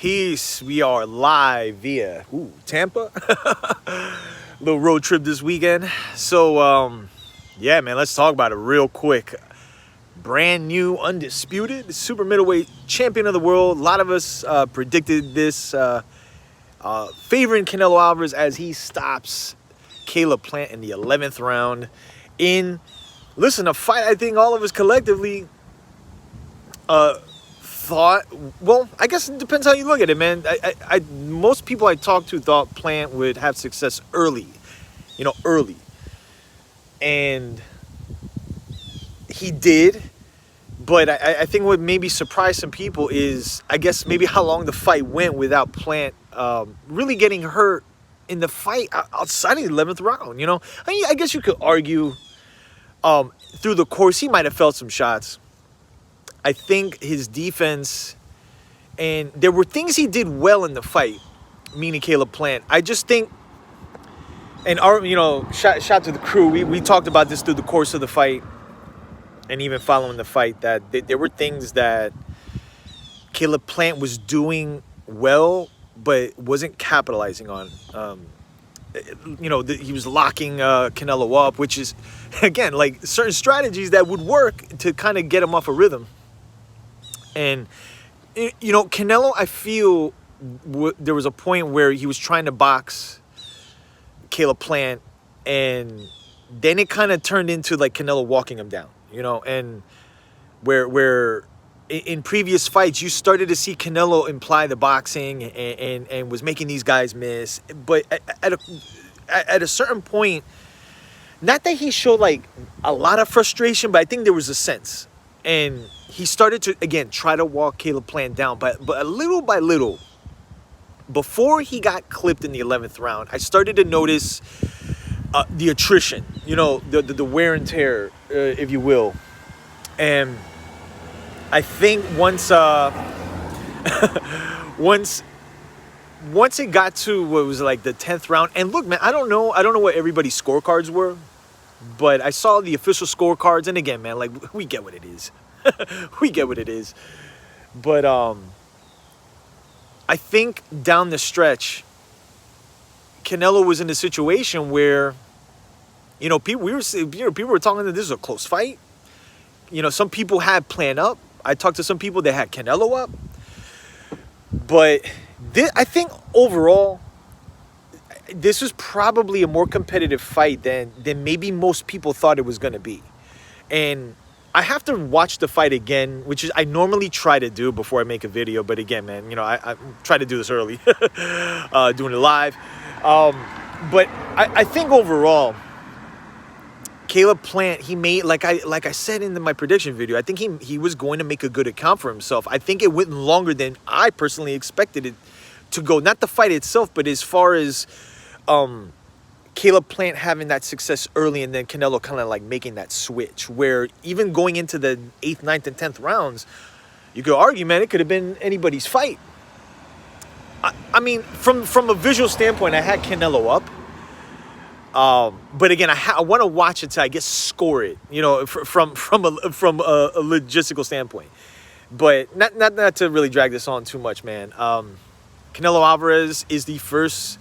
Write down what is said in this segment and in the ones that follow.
Peace. We are live via Tampa. Little road trip this weekend. So, yeah, man, let's talk about it real quick. Brand new, undisputed super middleweight champion of the world. A lot of us predicted this, favoring Canelo Alvarez as he stops Caleb Plant in the 11th round. A fight I think all of us collectively thought, well, I guess it depends how you look at it, man. Most people I talked to thought Plant would have success early. And he did. But I think what maybe surprised some people is, I guess, maybe how long the fight went without Plant really getting hurt in the fight outside of the 11th round, I guess you could argue through the course he might have felt some shots. I think his defense, and there were things he did well in the fight, meaning Caleb Plant. I just think, and shout to the crew, we talked about this through the course of the fight and even following the fight, that there were things that Caleb Plant was doing well but wasn't capitalizing on. He was locking Canelo up, which is, again, like certain strategies that would work to kind of get him off a rhythm. And, Canelo, I feel there was a point where he was trying to box Caleb Plant, and then it kind of turned into like Canelo walking him down, and where in previous fights you started to see Canelo imply the boxing and was making these guys miss. But at a certain point, not that he showed like a lot of frustration, but I think there was a sense. And he started to, again, try to walk Caleb Plant down. But little by little, before he got clipped in the 11th round, I started to notice the attrition, the wear and tear, if you will. And I think once it got to what was like the 10th round, and look, man, I don't know what everybody's scorecards were, but I saw the official scorecards, and again, man, like, we get what it is. We get what it is. But I think down the stretch, Canelo was in a situation where, people were talking that this is a close fight. Some people had Plant up. I talked to some people that had Canelo up. But I think overall, this was probably a more competitive fight than maybe most people thought it was going to be. And I have to watch the fight again, which is I normally try to do before I make a video. But again, man, I try to do this early, doing it live. But I think overall, Caleb Plant, he made, like I said in my prediction video, I think he was going to make a good account for himself. I think it went longer than I personally expected it to go. Not the fight itself, but as far as Caleb Plant having that success early, and then Canelo kind of like making that switch, where even going into the 8th, 9th, and 10th rounds, you could argue, man, it could have been anybody's fight. I mean, from a visual standpoint, I had Canelo up. But again, I want to watch it till I score it, from a logistical standpoint. But not to really drag this on too much, man. Canelo Alvarez is the first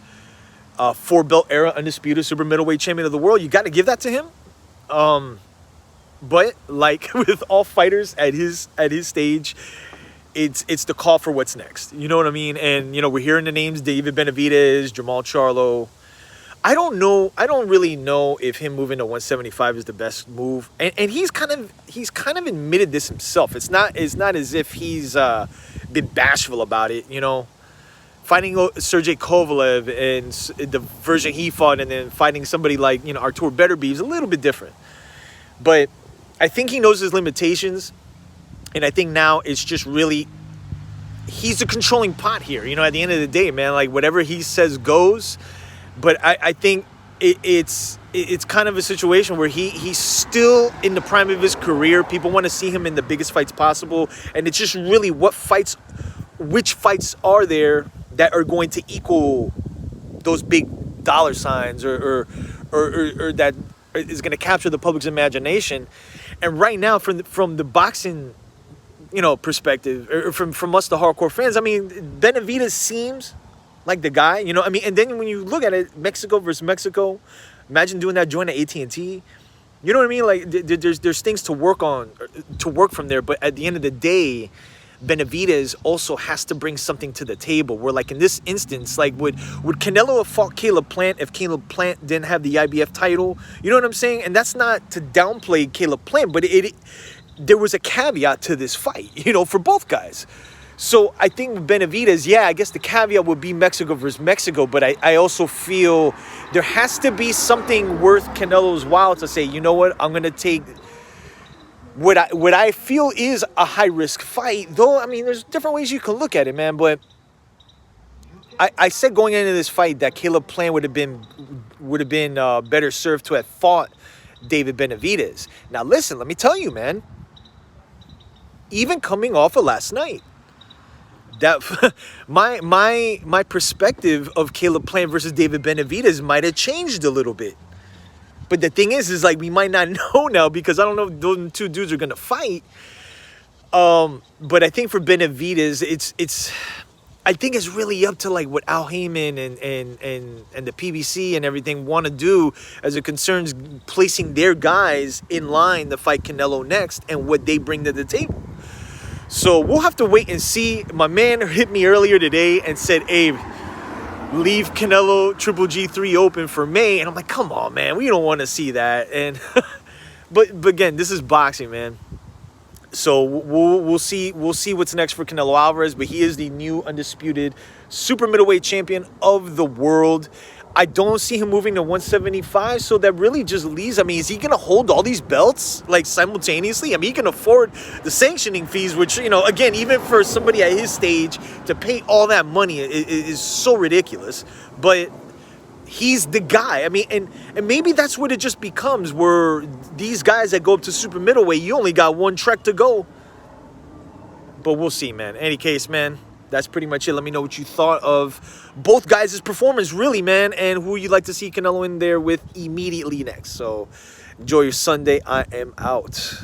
4-belt era undisputed super middleweight champion of the world. You got to give that to him. But like with all fighters at his stage, it's the call for what's next. You know what I mean? And we're hearing the names David Benavidez, Jamal Charlo. I don't really know if him moving to 175 is the best move. And he's kind of admitted this himself. It's not as if he's been bashful about it, Fighting Sergey Kovalev and the version he fought, and then fighting somebody like, Artur Beterbiev is a little bit different. But I think he knows his limitations. And I think now it's just really, he's the controlling pot here. At the end of the day, man, like whatever he says goes. But I think it's kind of a situation where he's still in the prime of his career. People want to see him in the biggest fights possible. And it's just really which fights are there that are going to equal those big dollar signs or that is going to capture the public's imagination. And right now, from the boxing perspective, or from us, the hardcore fans, I mean, Benavidez seems like the guy, I mean, and then when you look at it, Mexico versus Mexico, imagine doing that joint at AT&T. You know what I mean? Like, there's things to work on, to work from there. But at the end of the day, Benavidez also has to bring something to the table. Where, like, in this instance, like, would Canelo have fought Caleb Plant if Caleb Plant didn't have the IBF title? You know what I'm saying? And that's not to downplay Caleb Plant, but there was a caveat to this fight, for both guys. So I think with Benavidez, I guess the caveat would be Mexico versus Mexico, but I also feel there has to be something worth Canelo's while to say, you know what, I'm going to take what I feel is a high-risk fight. Though, I mean, there's different ways you can look at it, man, but I said going into this fight that Caleb Plant would have been better served to have fought David Benavidez. Now, listen, let me tell you, man, even coming off of last night, that my perspective of Caleb Plant versus David Benavidez might have changed a little bit. But the thing is like, we might not know now, because I don't know if those two dudes are gonna fight. But I think for Benavidez, I think it's really up to like what Al Heyman and the PBC and everything want to do as it concerns placing their guys in line to fight Canelo next and what they bring to the table. So we'll have to wait and see. My man hit me earlier today and said, Abe, leave Canelo Triple G3 open for May. And I'm like, come on, man. We don't want to see that. And but again, this is boxing, man. So we'll see what's next for Canelo Alvarez. But he is the new undisputed super middleweight champion of the world. I don't see him moving to 175, so that really just leaves, I mean, is he going to hold all these belts, like, simultaneously? I mean, he can afford the sanctioning fees, which, again, even for somebody at his stage, to pay all that money is so ridiculous. But he's the guy. I mean, and maybe that's what it just becomes, where these guys that go up to super middleweight, you only got one trek to go. But we'll see, man. In any case, man, that's pretty much it. Let me know what you thought of both guys' performance, really, man, and who you'd like to see Canelo in there with immediately next. So enjoy your Sunday. I am out.